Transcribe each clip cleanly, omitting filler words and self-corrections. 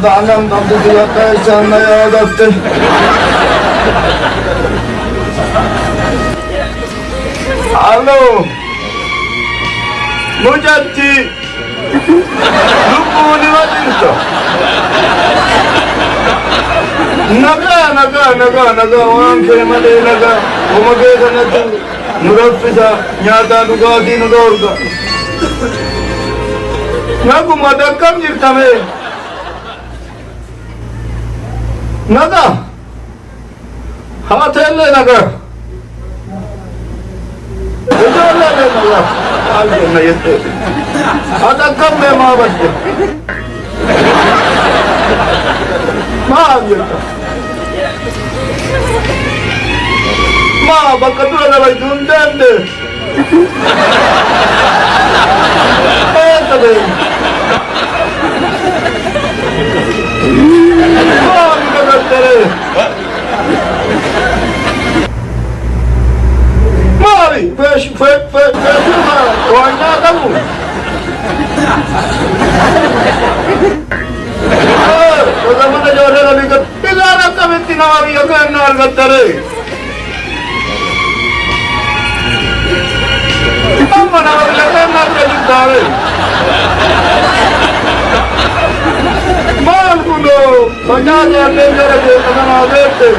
anam namdı dilata sana yadattı. Alo. Mujatti. Lubuni wadirto. Naga waan kemale naga. Umage sanatu nurafisa nyata dugati nudorga. Naku madakam jirtame. Naga. Hatelle naga. Ujala naga. Alna yette. Adakam me ma bajje. Ma jirta. Ma bakatura na bay dundende. Tabe. Ma bakatere. Mari, fesh oyna da bu. O zaman da jorla bigat. Bilana kametti navi yakan nar gattare. Amma navi yakan nar gattare. Mal kuno, bajaj ya lengare de kana avete.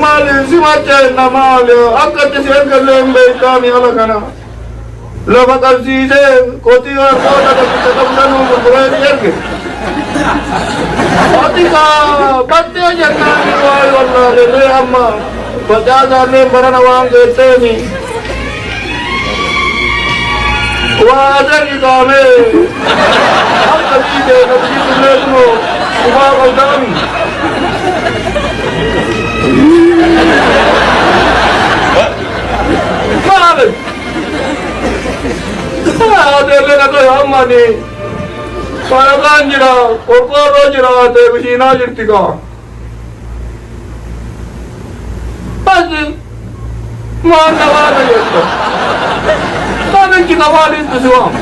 Mali simache na mali akate se galembe kami ala kana loba kalsize koti or kota da kadam bure yerke atika batte janna ni wal wallahi le amma bajaza ne barana wange teni wa adari kame akati de nabi tulno suba qadami Mali. Adele na to hamani. Paragan jira, korkoro jira te bishina jirtika. Basi, mana wala yetta. Tamen ki nawali tusuam.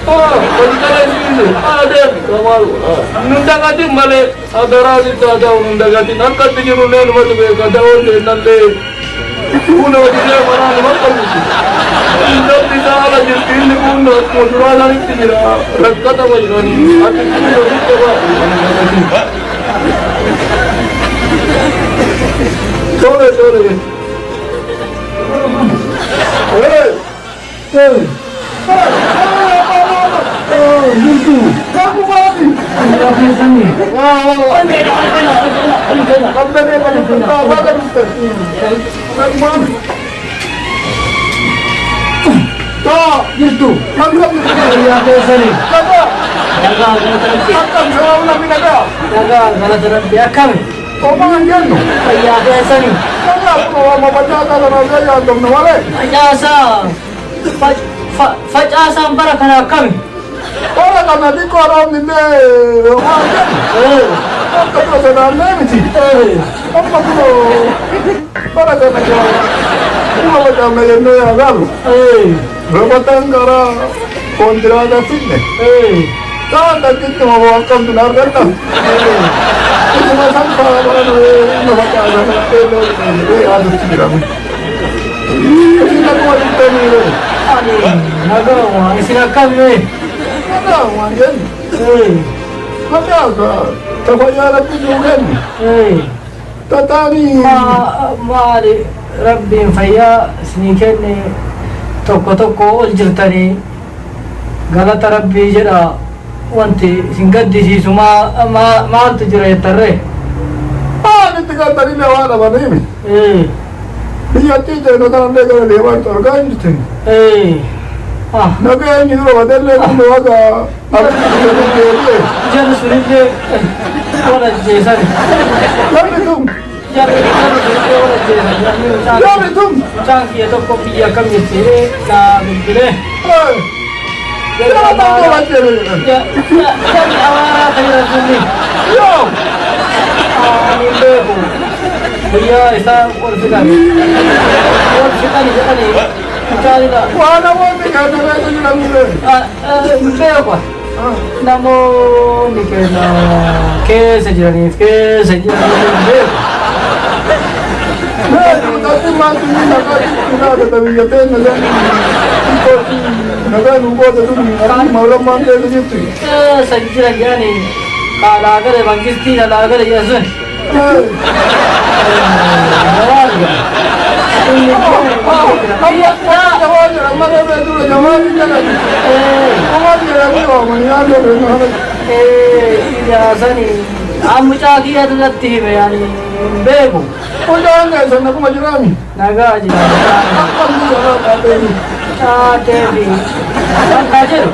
Kodikala sini. Ade kamalu. Nundagati male adaradi tada nundagati nakati jirulen wadbe kadawle nalle. Uno dile marani makalusi. Indam disala jirtin uno mudurala nitira. Rakkata wajrani. Ati kuno ditewa. Chole. Hey. Juntu. Kamu mati. Ya pesani. Kampane pani baga duster. Kamu mati. To, juntu. Kamu ya pesani. Kamu. Kamu jawab nabi naga. Naga, mana jalan dia kami. Omongan jangan. Ya pesani. Kamu mau baca kalau naga ya dom nawale. Ajasa. Facasa para kana kami. Ora kana di koram nile. Kamu sedang nemiti. Apa tu? Para kana kau. Kamu macam mana ya galu? Robatan kara kontrada fitne. Kau tak kita mau akam tu nak kata. Cuma sampai mana macam mana telo ini ada sikit. Kita kau ada ni. Ani, naga wang silakan ni. Naga wang jen. Naga ka. Tabayara tujuan. Tatani. Mari Rabbi faya siniken ni toko uljirtani. Galata Rabbi jera wanti singgaddi si suma ma tu jera tarre. Nanti tadi lewat apa ni? Iya tidak nak negara lewat organ itu. Negara ini dulu ada lewat naga. Apa itu? Jangan sulit je. Orang jasa ni. Jangan itu. Jangan itu. Jangan kita kopi ya kami sini. Nah, begini. Jangan tahu lagi. Jangan awal saya sini. Yo. Ini bebu. भैया ऐसा और सिखा नहीं Mucaalidha. Waan namoonni kan nameetu jedhamudha. Beeku namoonni keenya keessa jiraniif beeku. Tapi mati ni nagaa ada tabiatnya nagaa nunggu tu malam malam tu. Keessa jiran jaani kaalaa gara mangistii alaa gara yesuun. Mucaa kiyyaatu irratti hime yaani beeku. Ujaan keessa nakuma jiraami. Nagaa jira. Akkam jira taateeni. Taateefi bakka jiru.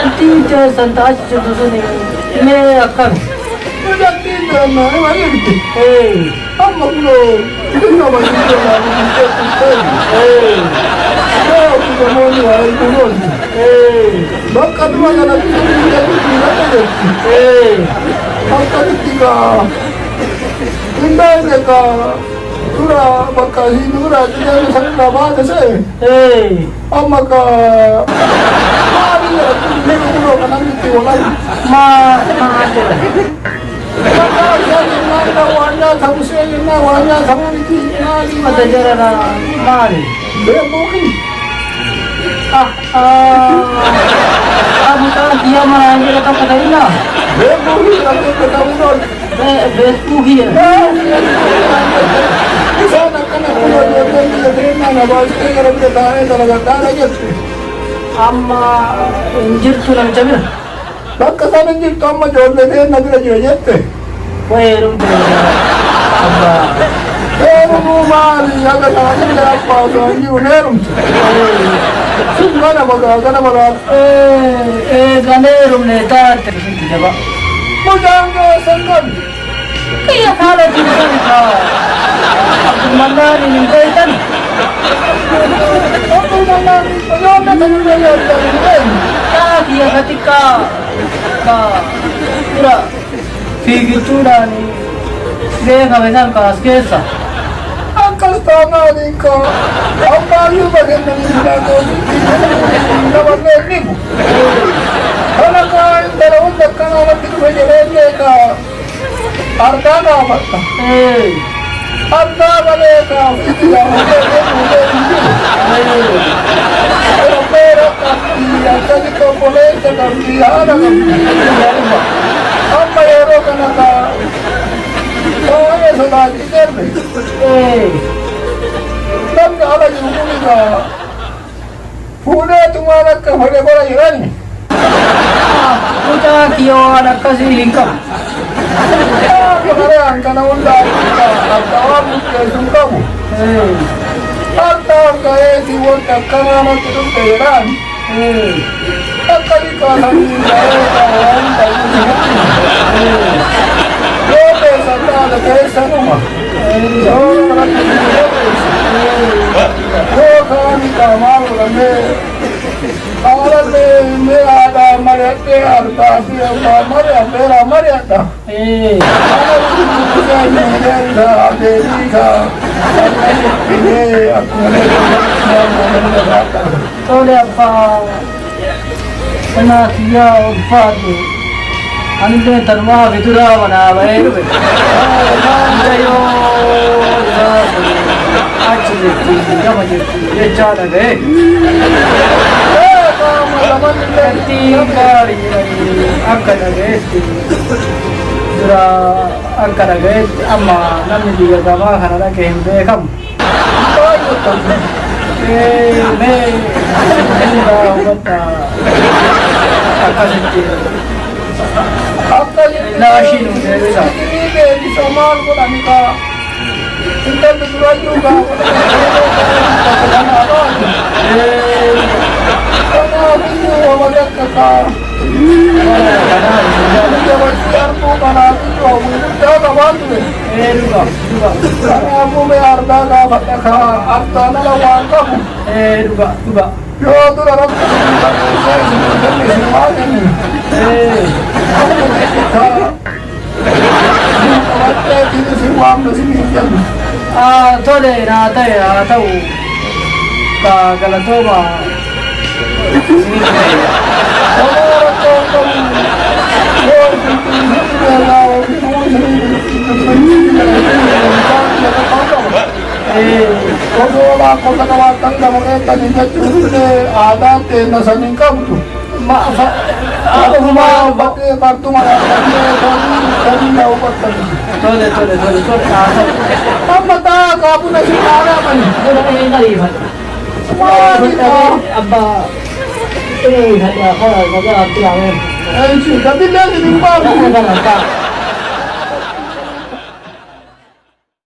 Antiin keessan taasisu suni mee akkami? Ujaan keessa nama maaliiti? Amma kunoo dhimma baay'ee namoonni waa kunuunsi. Bakka dhuma kanatti akkamitti gaa Indahnya ka dura bakka siin dura jireenya sanirraa baate se'e amma ka maali jedhatu kunoo kanamitti walai bakka jennaan waan nyaatamu see jennaan waan nyaatamu miti mata jarana maali? Beemuuki mucaan kiyya manaan jira takka ta'inna beemuuki jedhamte betamuudhaan Beeku ya. Sana kana kunoo ijoolleen biyya jireenyaa na baasitee gara biyya taa'ee dalagadhaadha jette. Amma hin jirtu namicha bira. Bakka isaan hin jirtu amma ijoollee teenna bira jira jette. Heerumte abbaa. Heerumuu maali haga taa'anii abbaa osoo hin jiru heerumte. Sun kana magaa kana magaa. Eegan heerumne taate sinti jaba. Mucaan keessan qabu. Kiyya haala jirtan Abdulmannaani hin beektan. Abdulmannaani ijoollee sanirra yaaddan Yaa kiyya ka xiqqaa ka dura fiigichuudhaan beekame san kaas keessa. akkas taanaaniin ka abbaayyuu bagennanii filaagoonni namallee dhibu. Kana kaa intala hunda akkanaa irratti dhufe jedhee ka argaa gaafatta. Argaa malee kaafiti gaafatee fuudhee hin jiru. Oromeera qabdi akkasi obboleessa qabdi haadha qabdi. Amma yeroo kana ka baay'ee sodaachiteerre. Namni ala jiru kun egaa fuudheetumaan akka fedhe godha jirani. Mucaa kiyya waan akkasii hin qabu. Kanarraan kana hundaa adda waan murteessu hin qabu. Adda ga'eetii wanti akkanaa natti dhufte jedhaan akkasii kaasanii ga'ee waan ta'uuti. Yoo keessan taate keessanuma. Yoo kanatti yoo kaani qaamaan godhamee Amallee mee aadaa mari'adhee arbaa fi abbaa mari'adheera mari'adha. Tole abbaa kanaa kiyyaa ulfaatu anillee tanumaa fi duraa manaa bahee dhufe. Achi jirti gama jirti jechaa dhaga'e. Kantiin gaarii akka dhaga'etti dura akka dhaga'etti amma namni biyya gamaa kana dhaga'e hin beekamu. Mee irraa hubadha akkasitti laashii nu deebisa. Maal godhani kaa intalli durayyuu kaa kanaafiyyuu wamali akka kaa jabatii arguu kanaafiyyuu hawwii guddaa qabaan ture. Kanaafuu mee argaa gaafadha kaa argaa nala waan qabu. Yoo dura rakka isin maa kennu. Qabatteetiin isin waamna isin hin jennu. tole na tayo haa ta'u galatooma isinii ta'e. Amara kong Osoo wala ako sa kawatang namakita ni Jachunde aadaa ta'e na saniin qabdu. Akkuma bakkee bartuma sanii na hubattani. Tole haa ta'u. Amma taa kaabu na si kaadamani. Abbaa ini hadiah kau kalau tidak tidak. Gabilee ni babu.